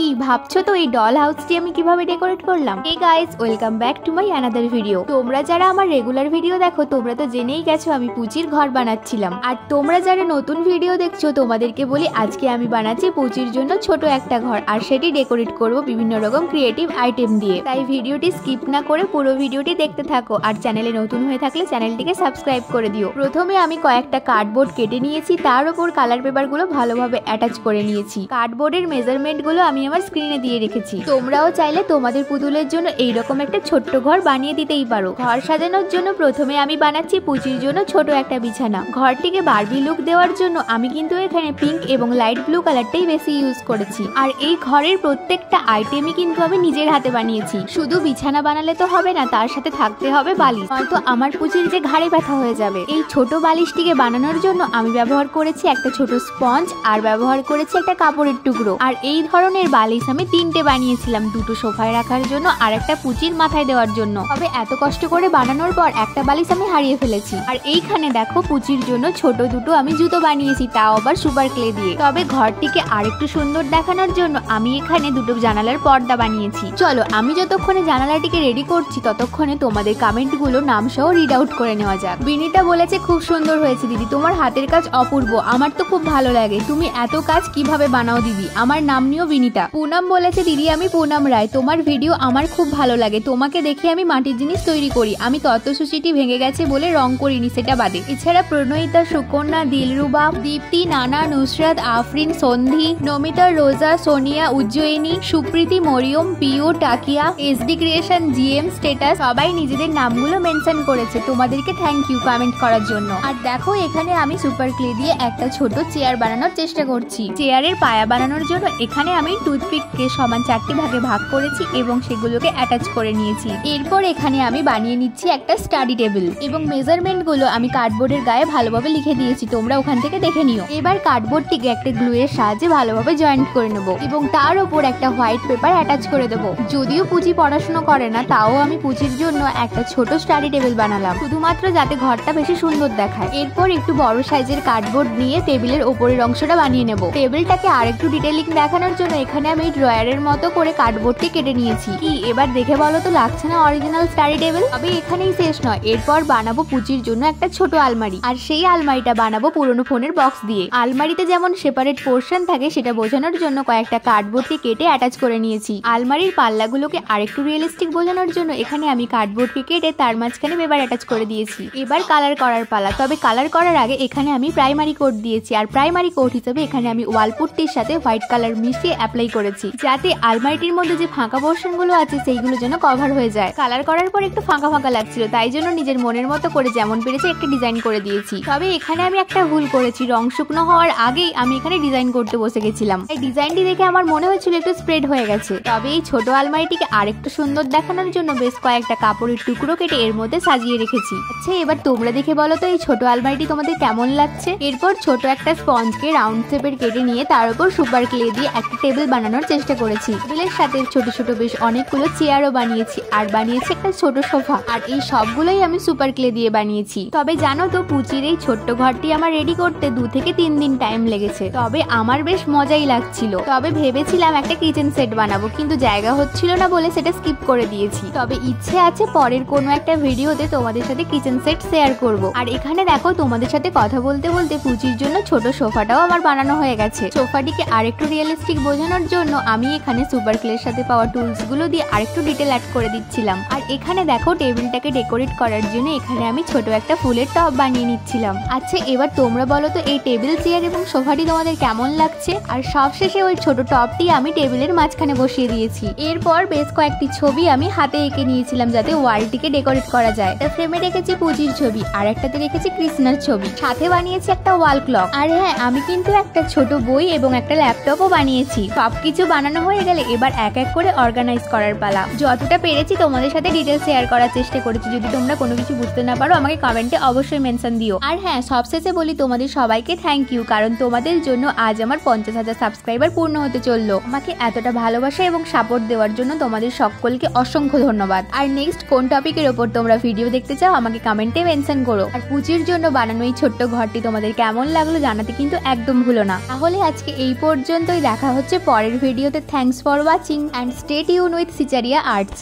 কি ভাবছো তো এই ডল হাউসটি আমি কিভাবে ডেকোরেট করলাম? Hey guys, welcome back to my another video. তোমরা যারা আমার রেগুলার ভিডিও দেখো তোমরা তো জেনেই গেছো আমি পুচির ঘর বানাচ্ছিলাম। আর তোমরা যারা নতুন ভিডিও দেখছো তোমাদেরকে বলি আজকে আমি বানাচ্ছি পুচির জন্য ছোট একটা ঘর, আর সেটি ডেকোরেট করব বিভিন্ন রকম ক্রিয়েটিভ আইটেম দিয়ে। তাই ভিডিওটি স্কিপ না করে পুরো ভিডিওটি দেখতে থাকো, আর চ্যানেলে নতুন হয়ে থাকলে চ্যানেলটিকে সাবস্ক্রাইব করে দিও। প্রথমে আমি কয়েকটা কার্ডবোর্ড কেটে নিয়েছি, তার উপর কালার পেপার গুলো ভালোভাবে অ্যাটাচ করে নিয়েছি। কার্ডবোর্ডের মেজারমেন্ট গুলো আমি আমার স্ক্রিনে দিয়ে রেখেছি। তোমরাও চাইলে তোমাদের পুতুলের জন্য এইরকম একটা ছোট্ট ঘর বানিয়ে দিতেই পারো। ঘর সাজানোর জন্য প্রথমে আমি বানাচ্ছি পুচির জন্য ছোট একটা বিছানা। ঘরটিকে বারবি লুক দেওয়ার জন্য আমি কিন্তু এখানে পিঙ্ক এবং লাইট ব্লু কালারটাই বেশি ইউজ করেছি। আর এই ঘরের প্রত্যেকটা আইটেমই কিন্তু আমি নিজের হাতে বানিয়েছি। শুধু বিছানা বানালে তো হবে না, তার সাথে থাকতে হবে বালিশ, হয়তো আমার পুচির যে ঘাড়ে ব্যথা হয়ে যাবে। এই ছোট বালিশটিকে বানানোর জন্য আমি ব্যবহার করেছি একটা ছোট স্পঞ্জ, আর ব্যবহার করেছি একটা কাপড়ের টুকরো। আর এই ধরনের বালিশ আমি 3টে বানিয়েছিলাম, দুটো সোফায় রাখার জন্য আর একটা পুচির মাথায় দেওয়ার জন্য। তবে এত কষ্ট করে বানানোর পর একটা বালিশ আমি হারিয়ে ফেলেছি। আর এইখানে দেখো পুচির জন্য ছোট দুটো আমি জুতো বানিয়েছি, তাও আবার সুপার ক্লে দিয়ে। তবে ঘরটিকে আরেকটু সুন্দর দেখানোর জন্য আমি এখানে দুটো জানালার পর্দা বানিয়েছি। চলো আমি যতক্ষণে জানালাটিকে রেডি করছি ততক্ষণে তোমাদের কমেন্ট গুলো নাম সহ রিড আউট করে নেওয়া যাক। বিনিতা বলেছে খুব সুন্দর হয়েছে দিদি, তোমার হাতের কাজ অপূর্ব, আমার তো খুব ভালো লাগে, তুমি এত কাজ কিভাবে বানাও দিদি? আমার নাম নিও বিনিতা। পুনম বলেছে দিদি আমি পুনম রায়, তোমার ভিডিও আমার খুব ভালো লাগে, তোমাকে দেখে আমি মাটির জিনিস তৈরি করি, আমি তত্ত্বসূচিটি ভেঙে গেছে বলে রং করিনি, সেটা বাদে। এছাড়া প্রণয়িতা, সুকন্যা, দিলরুবা, দীপ্তি, নানা, নুসরাত, আফরিন, সন্ধি, নমিতা, রোজা, সোনিয়া, উজ্জয়িনী, সুপ্রীতি, মরিয়ম, পিও, Takia, SD creation, GM, status সবাই নিজেদের নামগুলো মেনশন করেছে। তোমাদেরকে থ্যাংক ইউ কমেন্ট করার জন্য। আর দেখো এখানে আমি সুপার ক্লে দিয়ে একটা ছোট চেয়ার বানানোর চেষ্টা করছি। চেয়ারের পায়া বানানোর জন্য এখানে আমি টুথপিককে সমান 4টে ভাগে ভাগ করেছি এবং সেগুলোকে অ্যাটাচ করে নিয়েছি। এরপর এখানে আমি বানিয়ে নিচ্ছি একটা স্টাডি টেবিল, এবং মেজারমেন্ট গুলো আমি কার্ডবোর্ডের গায়ে ভালোভাবে লিখে দিয়েছি, তোমরা ওখান থেকে দেখে নিও। এবার কার্ডবোর্ডটিকে একটা গ্লু এর সাহায্যে ভালোভাবে জয়েন্ট করে নেব এবং তার উপর একটা হোয়াইট পেপার অ্যাটাচ করে দেবো। যদিও পুচি পড়াশোনা করে না, তাও আমি পুচির জন্য একটা ছোট স্টাডি টেবিল বানালাম, শুধুমাত্র যাতে ঘরটা বেশি সুন্দর দেখায়। এরপর একটু বড় সাইজের কার্ডবোর্ড নিয়ে টেবিলের উপরের অংশটা বানিয়ে নেব। টেবিলটাকে আরেকটু ডিটেইলিং দেখানোর জন্য এখানে আমি ড্রয়ারের মতো করে কার্ডবোর্ডটি কেটে নিয়েছি। কি এবার দেখে বলো তো লাগছে না অরিজিনাল স্টাডি টেবিল? তবে এখানেই শেষ নয়, এরপর বানাবো পুচির জন্য একটা ছোট আলমারি, আর সেই আলমারিটা বানাবো পুরনো ফোনের বক্স দিয়ে। আলমারিতে যেমন সেপারেট পোর্শন থাকে সেটা বোঝানোর জন্য কয়েকটা কার্ডবোর্ডকে কেটে অ্যাটাচ করে নিয়েছি। আলমারির পাল্লাগুলোকে আরেকটু রিয়েলিস্টিক বোঝানোর জন্য এখানে আমি কার্ডবোর্ডকে কেটে তার মাঝখানে পেপার অ্যাটাচ করে দিয়েছি। এবার কালার করার পালা। তবে কালার করার আগে এখানে আমি প্রাইমারি কোট দিয়েছি, আর প্রাইমারি কোট হিসেবে এখানে আমি ওয়াল পুট্টির সাথে হোয়াইট কালার মিশিয়ে অ্যাপ্লাই করেছি, যাতে আলমারিটির মধ্যে যে ফাঁকা পোর্শন গুলো আছে সেইগুলো যেন কভার হয়ে যায়। কালার করার পর একটু ফাঁকা ফাঁকা লাগছিল, তাই জন্য নিজের মনের মতো করে যেমন পেরেছে একটা ডিজাইন করে দিয়েছি। তবে এখানে আমি একটা ভুল করেছি, রং শুকনো হওয়ার আগেই আমি এখানে ডিজাইন করতে বসে গেছিলাম। এই ডিজাইনটি দেখে আমার মনে হয়েছিল একটু স্প্রেড হয়ে গেছে। তবে এই ছোট আলমারিটিকে আরেকটু সুন্দর দেখানোর জন্য বেশ কয়েকটা কাপড়ের টুকরো কেটে এর মধ্যে সাজিয়ে রেখেছি। আচ্ছা এবার তোমরা দেখে বলো তো এই ছোট আলমারিটি তোমাদের কেমন লাগছে? এরপর ছোট একটা স্পঞ্জকে রাউন্ড শেপের কেটে নিয়ে তার উপর সুপার ক্লে দিয়ে একটা টেবিল বানানোর চেষ্টা করেছি। টেবিলের সাথে ছোট ছোট বেশ অনেকগুলো চেয়ারও বানিয়েছি, আর বানিয়েছি একটা ছোট সোফা। আর এই সবগুলোই আমি সুপার ক্লে দিয়ে বানিয়েছি। তবে জানো তো পুচির এই ছোট্ট ঘরটি আমার রেডি করতে 2 থেকে 3 দিন টাইম লেগেছে। তবে আমার বেশ মজাই লাগছিল। তবে ভেবেছিলাম একটা কিচেন সেট বানাবো, কিন্তু জায়গা হচ্ছিল না বলে সেটা স্কিপ করে দিয়েছি। তবে ইচ্ছে আছে পরের কোনো একটা ভিডিওতে তোমাদের সাথে কিচেন সেট শেয়ার করব। আর এখানে দেখো তোমাদের সাথে কথা বলতে বলতে পুচির জন্য ছোট সোফাটাও আমার বানানো হয়ে গেছে। সোফাটিকে আরেকটু রিয়েলিস্টিক বোঝানোর জন্য আমি এখানে সুপার ক্লের সাথে পাওয়া টুলস গুলো দিয়ে আরেকটু ডিটেল অ্যাড করে দিচ্ছিলাম। আর এখানে দেখো টেবিলটাকে ডেকোরেট করার জন্য এখানে আমি ছোট একটা ফুলের টব বানিয়ে নিচ্ছিলাম। আচ্ছা এবার তোমরা বলো তো এই টেবিল, চেয়ার এবং সোফাটি তোমাদের কেমন লাগছে? আর সবশেষে ওই ছোট টবটি আমি টেবিলের মাঝখানে বসিয়ে দিয়েছি। এরপর বেশ কয়েকটি ছবি আমি হাতে এঁকে নিয়েছিলাম যাতে ওয়ালটিকে ডেকোরেট করা যায়। ফ্রেমে রেখেছি পুচির ছবি, আর একটাতে রেখেছি কৃষ্ণার ছবি, সাথে বানিয়েছি একটা ওয়াল ক্লক। আর হ্যাঁ, আমি কিন্তু একটা ছোট বই এবং একটা ল্যাপটপও বানিয়েছি। সবকিছু বানানো হয়ে গেলে এবার এক এক করে অর্গানাইজ করার পালা। যতটা পেরেছি তোমাদের সাথে ডিটেল শেয়ার করার চেষ্টা করেছি। যদি তোমরা কোনো কিছু বুঝতে না পারো আমাকে কমেন্টে অবশ্যই মেনশন দিও। আর হ্যাঁ, সবশেষে বলি তোমাদের সবাইকে থ্যাংক ইউ, কারণ তোমাদের জন্য আজ আমার 50,000 সাবস্ক্রাইবার পূর্ণ হতে চললো। আমাকে এতটা ভালোবাসা এবং সাপোর্ট দেওয়ার জন্য তোমাদের সকলকে অসংখ্য ধন্যবাদ। আর নেক্সট কোন টপিকের ওপর তোমরা ভিডিও দেখতে চাও আমাকে কমেন্টে মেনশন করো। আর পুচির জন্য বানানো এই ছোট্ট ঘরটি তোমাদের কেমন লাগলো জানাতে কিন্তু একদম ভুলো না। তাহলে আজকে এই পর্যন্তই, দেখা হচ্ছে পরের পরের ভিডিওতে। Thanks for watching and stay tune with সিচারিয়া আর্টস।